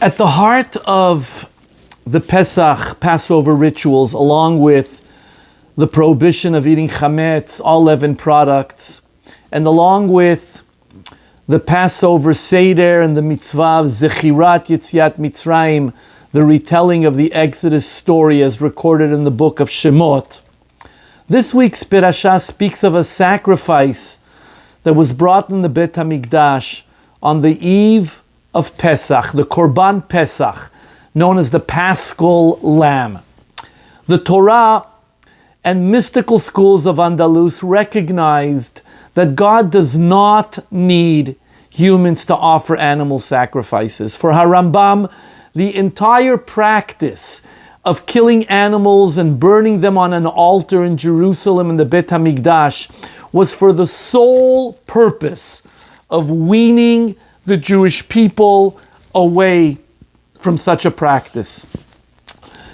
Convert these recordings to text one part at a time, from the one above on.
At the heart of the Passover rituals, along with the prohibition of eating chametz, all leavened products, and along with the Passover Seder and the mitzvah of Zechirat Yetziat Mitzrayim, the retelling of the Exodus story as recorded in the book of Shemot, this week's Perashat speaks of a sacrifice that was brought in the Beit Hamikdash on the eve of Pesach, the Korban Pesach, known as the Paschal Lamb. The Torah and mystical schools of Andalus recognized that God does not need humans to offer animal sacrifices. For Rambam, the entire practice of killing animals and burning them on an altar in Jerusalem in the Beit Hamikdash was for the sole purpose of weaning the Jewish people away from such a practice.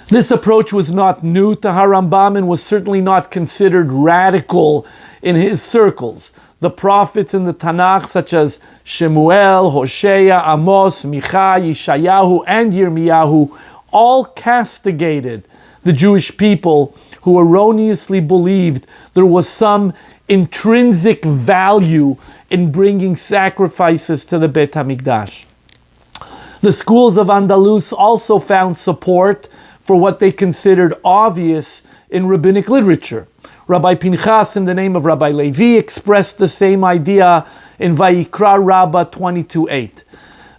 This approach was not new to Rambam and was certainly not considered radical in his circles. The prophets in the Tanakh, such as Shemuel, Hosea, Amos, Micha, Yeshayahu, and Yirmiyahu, all castigated the Jewish people who erroneously believed there was some intrinsic value in bringing sacrifices to the Beit Hamikdash. The schools of Andalus also found support for what they considered obvious in rabbinic literature. Rabbi Pinchas, in the name of Rabbi Levi, expressed the same idea in Vayikra Rabbah 22:8.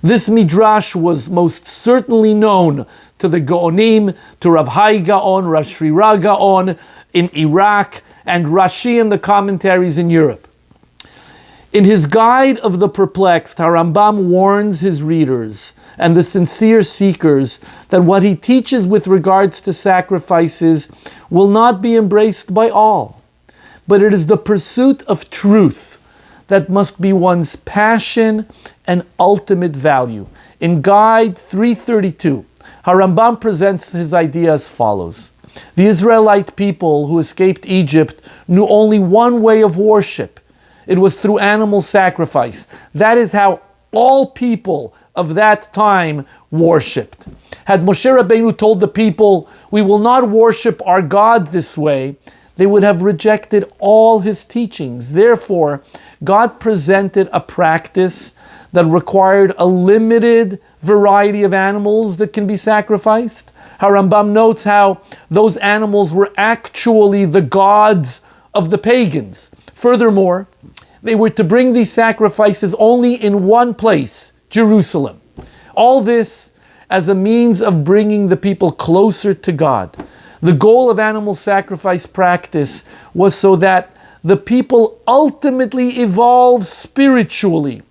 This midrash was most certainly known to the Gaonim, to Rav Hai Gaon, Rav Shri Gaon in Iraq, and Rashi in the commentaries in Europe. In his Guide of the Perplexed, Rambam warns his readers and the sincere seekers that what he teaches with regards to sacrifices will not be embraced by all, but it is the pursuit of truth that must be one's passion and ultimate value. In Guide 332, Rambam presents his idea as follows. The Israelite people who escaped Egypt knew only one way of worship. It was through animal sacrifice. That is how all people of that time worshipped. Had Moshe Rabbeinu told the people, "We will not worship our God this way," they would have rejected all his teachings. Therefore, God presented a practice that required a limited variety of animals that can be sacrificed. Rambam notes how those animals were actually the gods of the pagans. Furthermore, they were to bring these sacrifices only in one place, Jerusalem. All this as a means of bringing the people closer to God. The goal of animal sacrifice practice was so that the people ultimately evolve spiritually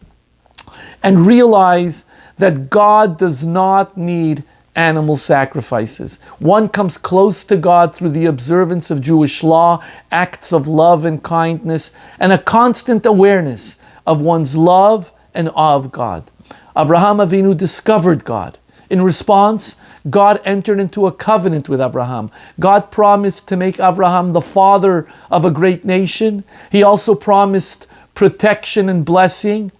and realize that God does not need animal sacrifices. One comes close to God through the observance of Jewish law, acts of love and kindness, and a constant awareness of one's love and awe of God. Avraham Avinu discovered God. In response, God entered into a covenant with Avraham. God promised to make Avraham the father of a great nation. He also promised protection and blessing.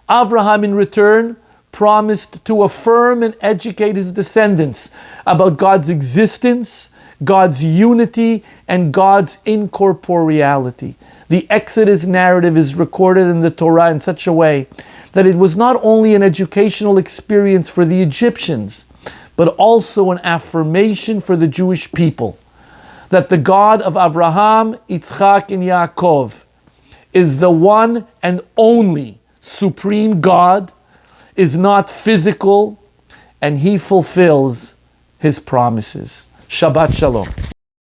Avraham, in return, promised to affirm and educate his descendants about God's existence, God's unity, and God's incorporeality. The Exodus narrative is recorded in the Torah in such a way that it was not only an educational experience for the Egyptians, but also an affirmation for the Jewish people that the God of Avraham, Yitzchak, and Yaakov is the one and only supreme God, is not physical, and he fulfills his promises. Shabbat Shalom.